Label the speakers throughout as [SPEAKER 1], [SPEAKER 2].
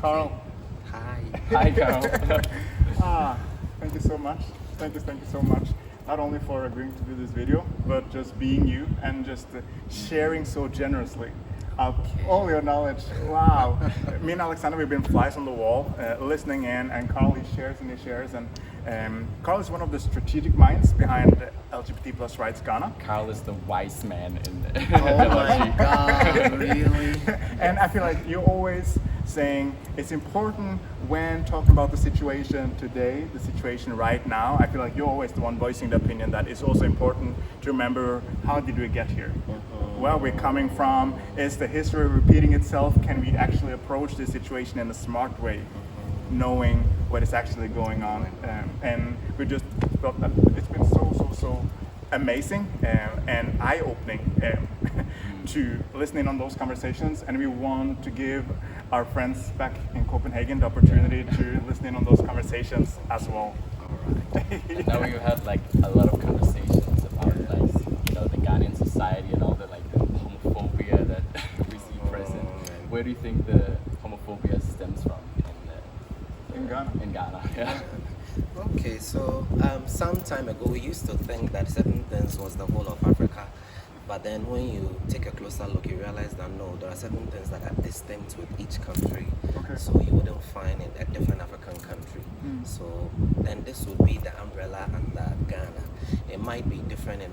[SPEAKER 1] Carl.
[SPEAKER 2] Hi.
[SPEAKER 3] Hi, Carl.
[SPEAKER 1] Thank you so much. Thank you so much. Not only for agreeing to do this video, but just being you and just sharing so generously all your knowledge. Wow. Me and Alexander, we've been flies on the wall, listening in, and Carl, he shares and he shares. And Carl is one of the strategic minds behind LGBT Rights Ghana.
[SPEAKER 3] Carl is the wise man in the
[SPEAKER 2] Oh my God, really?
[SPEAKER 1] And I feel like you're always saying it's important when talking about the situation today, the situation right now. I feel like you're always the one voicing the opinion that it's also important to remember, how did we get here? Where we're coming from? Is the history repeating itself? Can we actually approach this situation in a smart way, knowing what is actually going on? And we just felt that it's been so amazing and eye-opening to listening on those conversations, and we want to give our friends back in Copenhagen the opportunity to listen in on those conversations as well.
[SPEAKER 3] And now you have like a lot of conversations about the Ghanaian society and all the the homophobia that we see present. Where do you think the homophobia stems from
[SPEAKER 1] In Ghana?
[SPEAKER 3] In Ghana, yeah.
[SPEAKER 2] Okay, so some time ago we used to think that certain things was the whole of Africa, but then when you take a closer look, you realize that no, there are certain things that are distinct with each country.
[SPEAKER 1] Okay.
[SPEAKER 2] So you wouldn't find in a different African country. So then this would be the umbrella under Ghana. It might be different in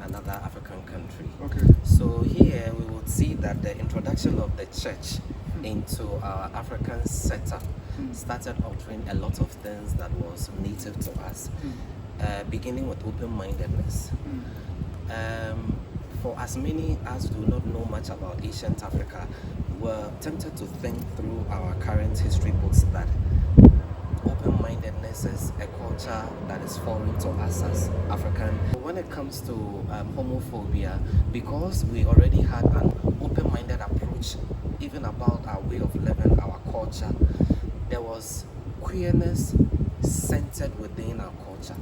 [SPEAKER 2] another African country.
[SPEAKER 1] Okay.
[SPEAKER 2] So here we would see that the introduction of the church into our African setup started altering a lot of things that was native to us, beginning with open-mindedness. For as many as do not know much about ancient Africa, were tempted to think through our current history books that open-mindedness is a culture that is foreign to us as African. When it comes to homophobia, because we already had an open-minded approach even about our way of living, our culture, there was queerness centered within our culture.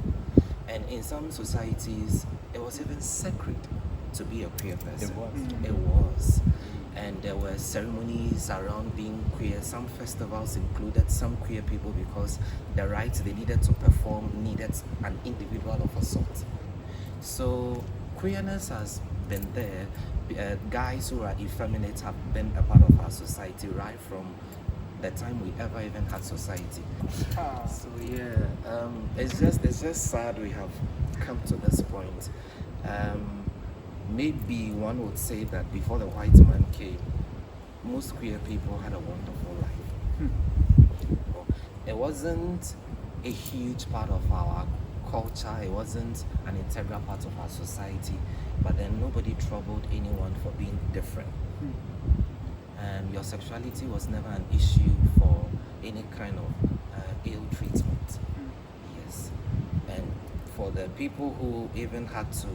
[SPEAKER 2] And in some societies, it was even sacred to be a queer person. It was. And there were ceremonies around being queer. Some festivals included some queer people because the rites they needed to perform needed an individual of a sort. So queerness has been there. Guys who are effeminate have been a part of our society right from the time we ever even had society. So yeah, it's just sad we have come to this point. Maybe one would say that before the white man came, most queer people had a wonderful life. It wasn't a huge part of our culture, it wasn't an integral part of our society, but then nobody troubled anyone for being different. And your sexuality was never an issue for any kind of ill treatment. Yes. And for the people who even had to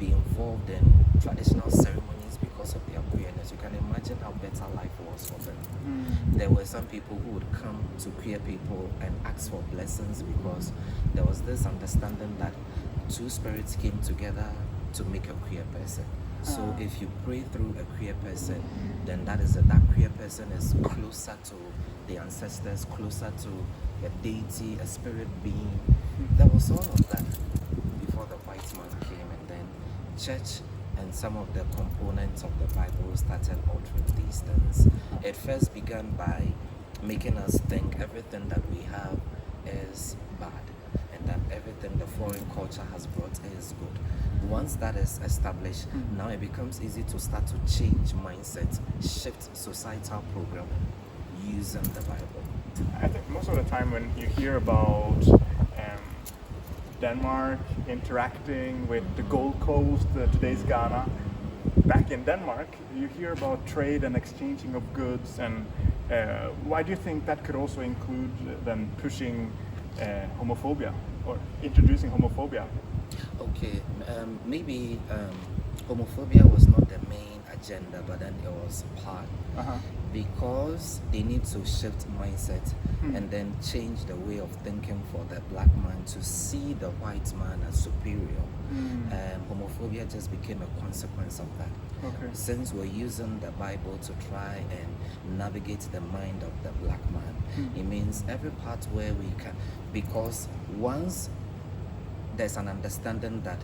[SPEAKER 2] be involved in traditional ceremonies because of their queerness, you can imagine how better life was for them. There were some people who would come to queer people and ask for blessings because there was this understanding that two spirits came together to make a queer person. So if you pray through a queer person, then that queer person is closer to the ancestors, closer to a deity, a spirit being. There was all of that before the white man came, and then church and some of the components of the Bible started altering these things. It first began by making us think everything that we have is bad and that everything the foreign culture has brought is good. Once that is established, now it becomes easy to start to change mindset, shift societal programming using the Bible.
[SPEAKER 1] I think most of the time when you hear about Denmark interacting with the Gold Coast, today's Ghana, back in Denmark, you hear about trade and exchanging of goods, and why do you think that could also include then pushing homophobia or introducing homophobia?
[SPEAKER 2] Okay, maybe homophobia was not the main agenda, but then it was part. Because they need to shift mindset and then change the way of thinking for the black man to see the white man as superior. homophobia just became a consequence of that.
[SPEAKER 1] Okay.
[SPEAKER 2] Since we're using the Bible to try and navigate the mind of the black man, it means every part where we can, because once there's an understanding that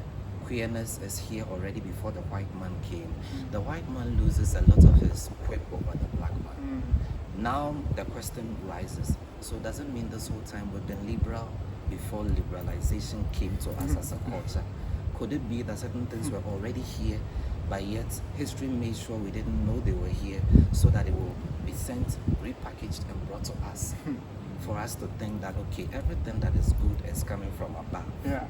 [SPEAKER 2] queerness is here already before the white man came, the white man loses a lot of his grip over the black man. Now the question rises, so does it mean this whole time we've been liberal before liberalization came to us as a culture? Could it be that certain things were already here, but yet history made sure we didn't know they were here, so that it will be sent, repackaged, and brought to us, for us to think that, okay, everything that is good is coming from above.
[SPEAKER 1] Yeah.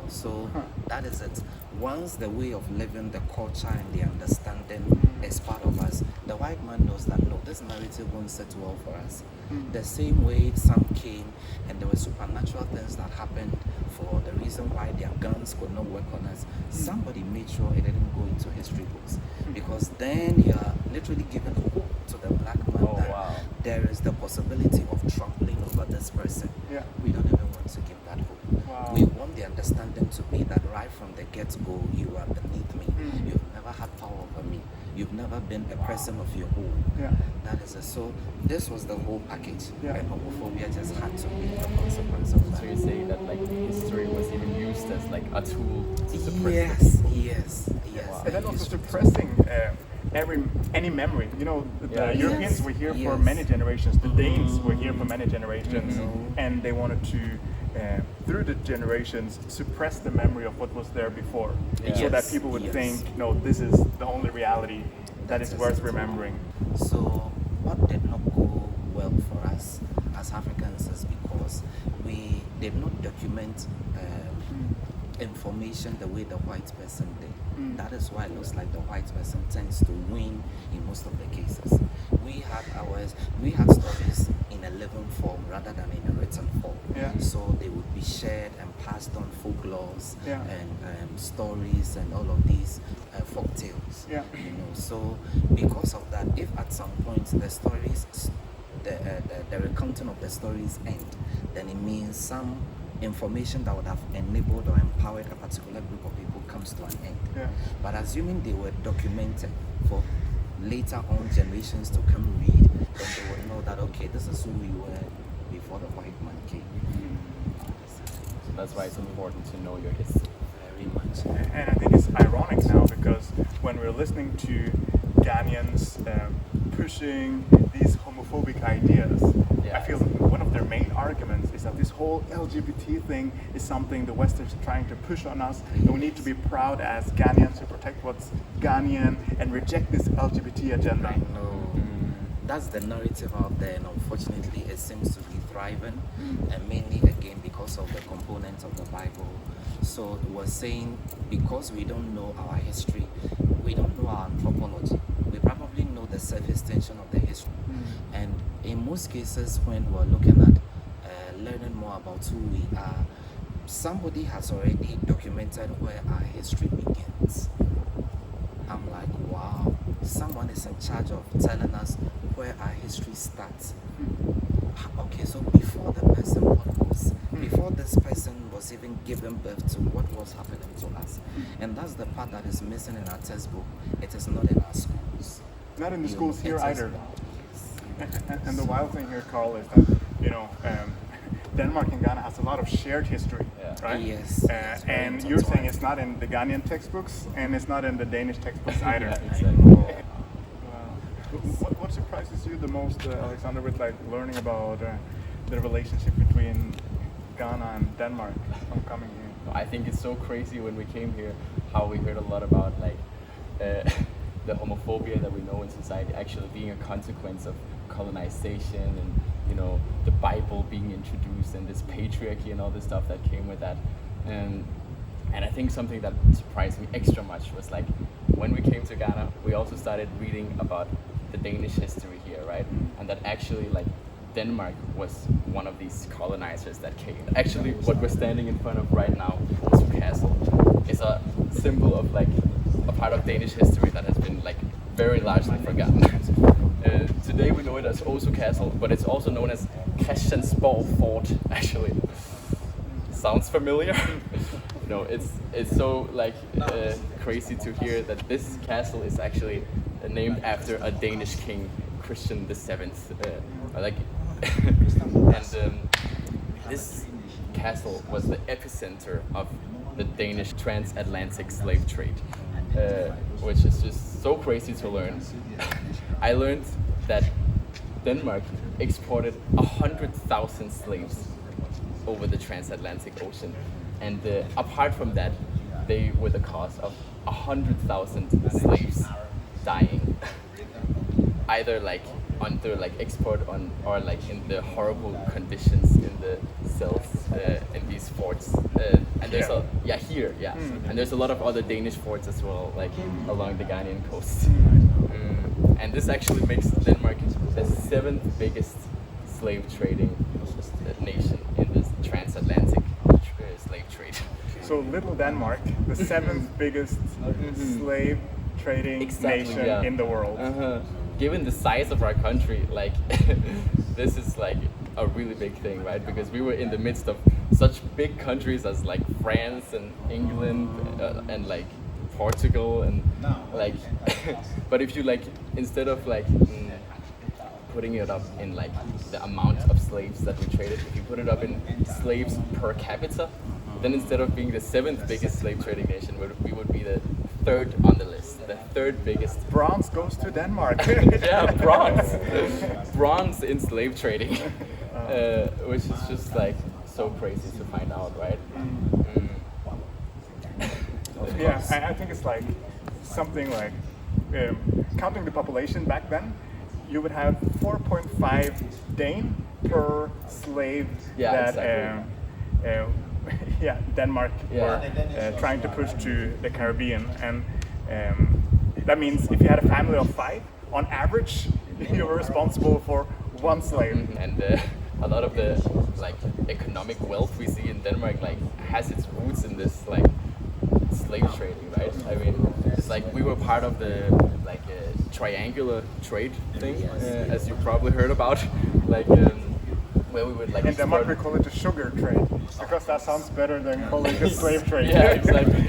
[SPEAKER 2] So that is it. Once the way of living, the culture, and the understanding is part of us, the white man knows that, no, this narrative won't set well for us. The same way some came and there were supernatural things that happened for the reason why their guns could not work on us, somebody made sure it didn't go into history books. Because then you are literally giving hope to the black man that there is the possibility of trampling over this person.
[SPEAKER 1] Yeah.
[SPEAKER 2] We don't even want to give that hope.
[SPEAKER 1] Wow.
[SPEAKER 2] We want the understanding to be that right from the get-go, you are beneath me. You've never had power over me. You've never been a person of your own.
[SPEAKER 1] Yeah.
[SPEAKER 2] That is it. So this was the whole package.
[SPEAKER 1] Yeah.
[SPEAKER 2] And homophobia just had to be the consequence of that.
[SPEAKER 3] So you're saying that like history was even used as like a tool to suppress
[SPEAKER 2] Yes,
[SPEAKER 3] the people?
[SPEAKER 2] yes.
[SPEAKER 1] And then also suppressing any memory. You know, the Europeans were here for many generations. The Danes were here for many generations, and they wanted to, through the generations, suppress the memory of what was there before, so that people would think, no, this is the only reality that is worth remembering.
[SPEAKER 2] So what did not go well for us as Africans is because we did not document information the way the white person did. That is why it looks like the white person tends to win in most of the cases. We had stories in a living form rather than in a written form.
[SPEAKER 1] Yeah.
[SPEAKER 2] So they would be shared and passed on folklores
[SPEAKER 1] Yeah.
[SPEAKER 2] and stories and all of these folk tales.
[SPEAKER 1] Yeah.
[SPEAKER 2] You know, so because of that, if at some point the stories, the recounting of the stories end, then it means some information that would have enabled or empowered a particular group of people comes to an end.
[SPEAKER 1] Yeah.
[SPEAKER 2] But assuming they were documented for later on generations to come read, then they would know that, okay, this is who we were before the white man came.
[SPEAKER 3] So that's why it's important to know your history.
[SPEAKER 2] Very much.
[SPEAKER 1] And I think it's ironic now because when we're listening to Ghanaians pushing these homophobic ideas, I feel one of their main arguments is that this whole LGBT thing is something the West is trying to push on us, and we need to be proud as Ghanaians to protect what's Ghanaian and reject this LGBT agenda.
[SPEAKER 2] No, that's the narrative out there, and unfortunately it seems to be thriving, and mainly again because of the components of the Bible. So we're saying because we don't know our history, we don't know our anthropology, we probably know the surface tension of the history. And in most cases when we're looking at learning more about who we are, somebody has already documented where our history begins. I'm like, wow, someone is in charge of telling us where our history starts. Okay, so before the person before this person was even given birth to, what was happening to us? And that's the part that is missing in our textbook. It is not in our schools.
[SPEAKER 1] Not in the
[SPEAKER 2] You
[SPEAKER 1] schools
[SPEAKER 2] know,
[SPEAKER 1] here
[SPEAKER 2] it is
[SPEAKER 1] either.
[SPEAKER 2] not.
[SPEAKER 1] And the wild thing here, Carl, is that, you know, Denmark and Ghana has a lot of shared history, right?
[SPEAKER 2] Yes. Yes, very
[SPEAKER 1] and you're saying
[SPEAKER 2] intertwined.
[SPEAKER 1] it's not in the Ghanaian textbooks and it's not in the Danish textbooks either.
[SPEAKER 3] Exactly.
[SPEAKER 1] Wow. What surprises you the most, Alexander, with like learning about the relationship between Ghana and Denmark from coming here?
[SPEAKER 3] I think it's so crazy when we came here how we heard a lot about like the homophobia that we know in society actually being a consequence of colonization and, you know, the Bible being introduced and this patriarchy and all this stuff that came with that. And I think something that surprised me extra much was like when we came to Ghana, we also started reading about the Danish history here, right? And that actually like Denmark was one of these colonizers that came. Actually, what we're standing in front of right now, Osu Castle, is a symbol of like a part of Danish history that has been like very largely forgotten. Today we know it as Osu Castle, but it's also known as Christiansborg Fort, actually. Sounds familiar? no, it's so like crazy to hear that this castle is actually named after a Danish king, Christian the Seventh. Like, and this castle was the epicenter of the Danish transatlantic slave trade, which is just so crazy to learn. I learned that Denmark exported 100,000 slaves over the transatlantic ocean, and apart from that, they were the cause of 100,000 slaves dying, either like under like export on or like in the horrible conditions in the cells in these forts. And there's and there's a lot of other Danish forts as well, like along the Ghanaian coast. And this actually makes Denmark the 7th biggest slave trading nation in this transatlantic slave trade.
[SPEAKER 1] So little Denmark, the 7th biggest slave trading nation in the world.
[SPEAKER 3] Given the size of our country, like this is like a really big thing, right? Because we were in the midst of such big countries as like France and England and like Portugal and like but if you like instead of like putting it up in like the amount of slaves that we traded, if you put it up in slaves per capita, then instead of being the 7th biggest slave trading nation, we would be the 3rd on the list, the 3rd biggest.
[SPEAKER 1] Bronze goes to Denmark.
[SPEAKER 3] Yeah, bronze in slave trading, which is just like so crazy to find out, right?
[SPEAKER 1] Yeah, I think it's like something like counting the population back then, you would have 4.5 Dane per slave Denmark were trying to push to the Caribbean, and that means if you had a family of 5, on average, you were responsible for 1 slave.
[SPEAKER 3] And a lot of the like economic wealth we see in Denmark like has its roots in this like slave trading, right? I mean, it's like we were part of the like triangular trade thing, as you probably heard about, like where we would like.
[SPEAKER 1] In Denmark, we call it the sugar trade because that sounds better than calling it slave trade.
[SPEAKER 3] Yeah,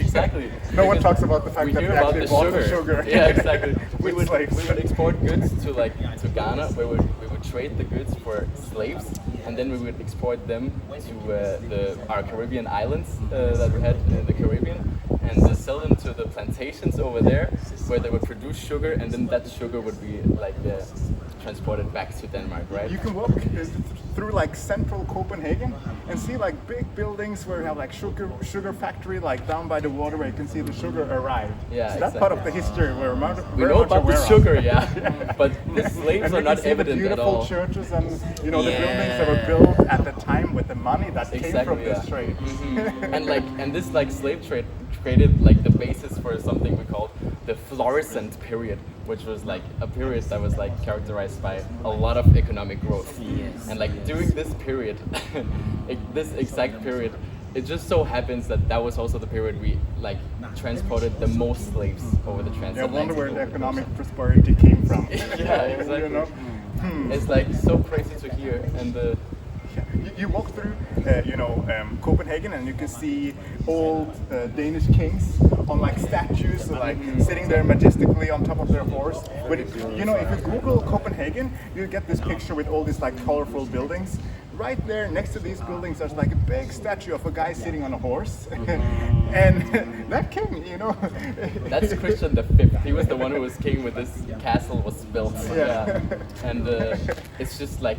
[SPEAKER 3] exactly.
[SPEAKER 1] No one talks about the fact that we actually bought the sugar.
[SPEAKER 3] Yeah, exactly. we would
[SPEAKER 1] slaves.
[SPEAKER 3] export goods to Ghana, where we would trade the goods for slaves, and then we would export them to our Caribbean islands that we had in the Caribbean, and sell them to the plantations over there, where they would produce sugar, and then that sugar would be like transported back to Denmark, right?
[SPEAKER 1] You can walk through like central Copenhagen and see like big buildings where you have like sugar factory like down by the water where you can see the sugar arrive.
[SPEAKER 3] Yeah,
[SPEAKER 1] so that's part of the history we're
[SPEAKER 3] we know about the sugar, but the slaves are not evident at all.
[SPEAKER 1] Beautiful churches and the buildings that were built at the time with the money that came from this trade.
[SPEAKER 3] And this like slave trade created like the basis for something we called the florescent period, which was like a period that was like characterized by a lot of economic growth.
[SPEAKER 2] Yes.
[SPEAKER 3] And like during this period, this exact period, it just so happens that that was also the period we like transported the most slaves over the transatlantic.
[SPEAKER 1] I wonder where the economic prosperity came from.
[SPEAKER 3] Yeah, exactly. It's like so crazy to hear, and
[SPEAKER 1] you walk through, Copenhagen, and you can see old Danish kings on like statues, like sitting there majestically on top of their horse. But if you Google Copenhagen, you get this picture with all these like colorful buildings. Right there, next to these buildings, there's like a big statue of a guy sitting on a horse, and that king,
[SPEAKER 3] That's Christian the Fifth. He was the one who was king when this castle was built. Yeah. And it's just like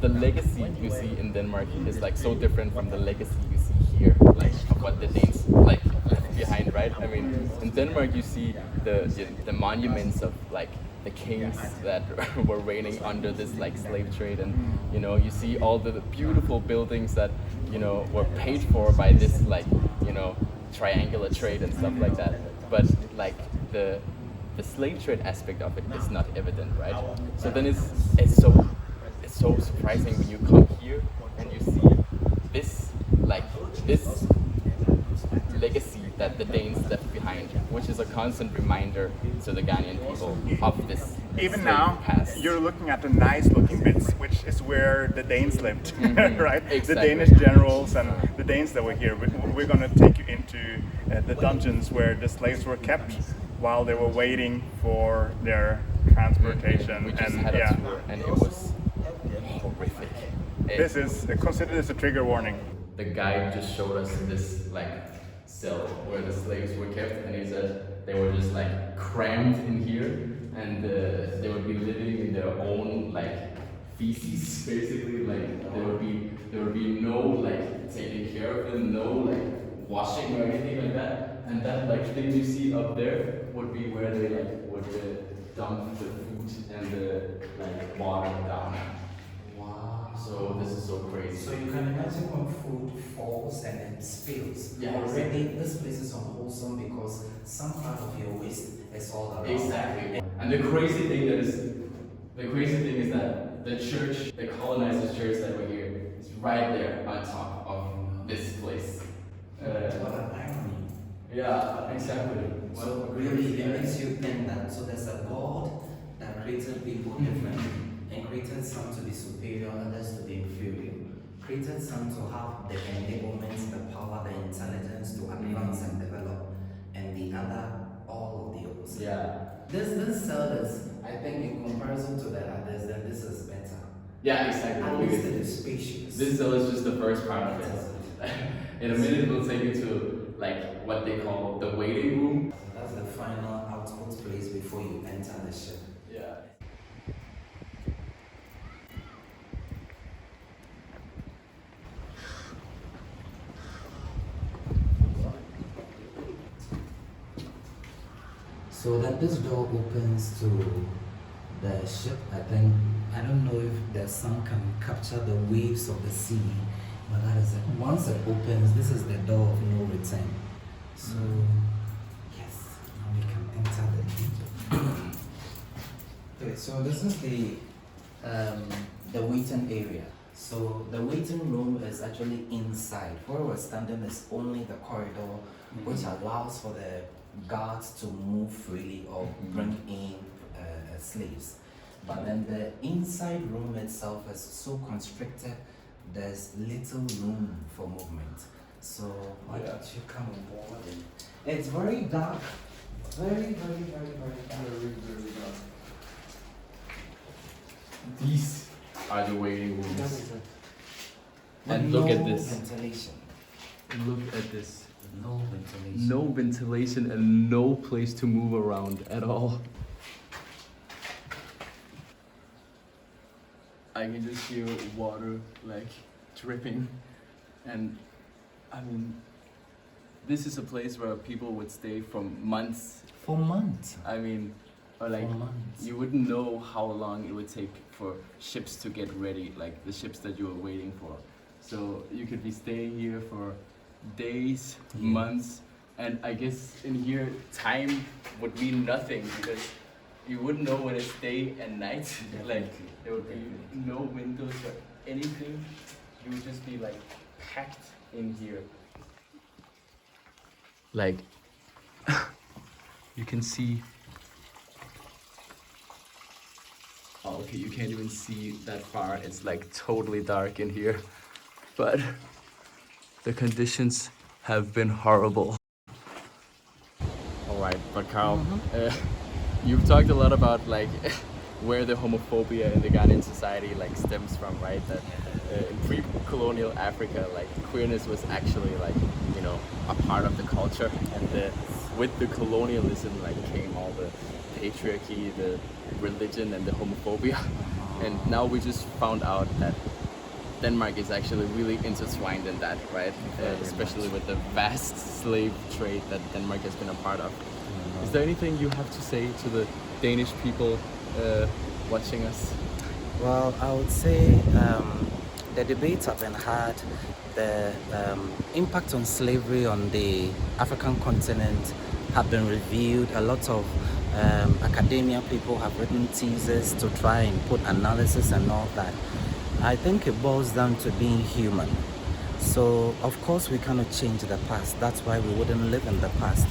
[SPEAKER 3] the legacy you see in Denmark is like so different from the legacy you see here, like of what the Danes like left behind, right? I mean, in Denmark you see the monuments of like the kings that were reigning under this like slave trade, and you see all the beautiful buildings that were paid for by this like triangular trade and stuff like that. But like the slave trade aspect of it is not evident, right? So then it's so surprising when you come here and you see this legacy that the Danes left behind, which is a constant reminder to the Ghanaian people of this.
[SPEAKER 1] Even now,
[SPEAKER 3] past.
[SPEAKER 1] You're looking at the nice-looking bits, which is where the Danes lived, right?
[SPEAKER 3] Exactly.
[SPEAKER 1] The Danish generals and the Danes that were here. we're going to take you into the dungeons where the slaves were kept while they were waiting for their transportation.
[SPEAKER 3] We just
[SPEAKER 1] And
[SPEAKER 3] had a
[SPEAKER 1] yeah,
[SPEAKER 3] tour, and it was horrific.
[SPEAKER 1] this is consider this a trigger warning.
[SPEAKER 3] The guide just showed us this like cell where the slaves were kept, and he said they were just like crammed in here, and they would be living in their own like feces, basically. Like there would be no like taking care of them, no like washing or anything like that. And that like thing you see up there would be where they like would dump the food and the like water down.
[SPEAKER 4] Wow.
[SPEAKER 3] So this is so crazy.
[SPEAKER 4] So you can imagine when food falls and it spills.
[SPEAKER 3] Yeah,
[SPEAKER 4] Already this place is unwholesome because some part of your waste is all around.
[SPEAKER 3] Exactly. And the crazy thing is that the church, the colonizers' church that we're here, is right there on top of this place.
[SPEAKER 4] What an irony.
[SPEAKER 3] Yeah, exactly.
[SPEAKER 4] So really it makes you think that so there's a God that created people differently and created some to be superior, others to be inferior. Created some to have the enablement, the power, the intelligence to advance and develop, and the other all of the opposite.
[SPEAKER 3] Yeah.
[SPEAKER 4] This cell is, I think, in comparison to the others, then this is better.
[SPEAKER 3] Yeah, exactly.
[SPEAKER 4] At least it is spacious.
[SPEAKER 3] This cell is just the first part of it. In a minute, we'll take you to like what they call the waiting room.
[SPEAKER 4] That's the final output place before you enter the ship.
[SPEAKER 3] Yeah.
[SPEAKER 4] So then this door opens to the ship. I don't know if the sun can capture the waves of the sea, but that is it. Once it opens, this is the door of no return. So yes, now we can enter the Okay, so this is the waiting area. So the waiting room is actually inside. Where we're standing is only the corridor, which allows for the guards to move freely or bring in slaves. But then the inside room itself is so constricted, there's little room for movement. So why don't you come on board? It's very dark. Very dark.
[SPEAKER 3] These are the waiting
[SPEAKER 4] That
[SPEAKER 3] rooms.
[SPEAKER 4] is it.
[SPEAKER 3] And
[SPEAKER 4] With
[SPEAKER 3] look at
[SPEAKER 4] no
[SPEAKER 3] this.
[SPEAKER 4] ventilation.
[SPEAKER 3] Look at this.
[SPEAKER 4] No ventilation.
[SPEAKER 3] No ventilation and no place to move around at all. I can just hear water like dripping, and I mean, this is a place where people would stay for months.
[SPEAKER 4] For months.
[SPEAKER 3] I mean, or like
[SPEAKER 4] For months.
[SPEAKER 3] you wouldn't know how long it would take for ships to get ready, like the ships that you were waiting for. So you could be staying here for days,
[SPEAKER 4] Yeah.
[SPEAKER 3] months, and I guess in here time would mean nothing because you wouldn't know when it's day and night. Like there would be no windows or anything. You would just be like packed in here. Like you can see. Oh, okay, you can't even see that far. It's like totally dark in here. But the conditions have been horrible. All right, but Carl, you've talked a lot about like where the homophobia in the Ghanaian society like stems from, right? That in pre-colonial Africa, like queerness was actually like, you know, a part of the culture, and with the colonialism like came all the patriarchy, the religion, and the homophobia. And now we just found out that Denmark is actually really intertwined in that, right? Especially with the vast slave trade that Denmark has been a part of. Is there anything you have to say to the Danish people watching us?
[SPEAKER 4] Well, I would say the debates have been had. The impact on slavery on the African continent have been reviewed. A lot of academia people have written theses to try and put analysis and all that. I think it boils down to being human. So, of course, we cannot change the past. That's why we wouldn't live in the past.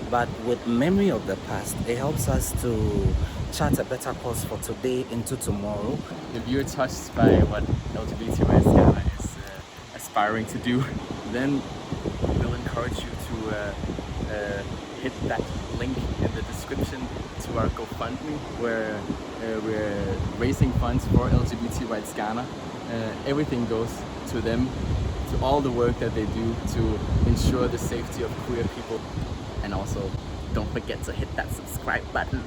[SPEAKER 4] But with memory of the past, it helps us to chart a better course for today into tomorrow.
[SPEAKER 3] If you're touched by what LGBT Rights Ghana is aspiring to do, then you will encourage you to hit that link in the description to our GoFundMe, where we're raising funds for LGBT Rights Ghana. Everything goes to them, to all the work that they do to ensure the safety of queer people. And also, don't forget to hit that subscribe button.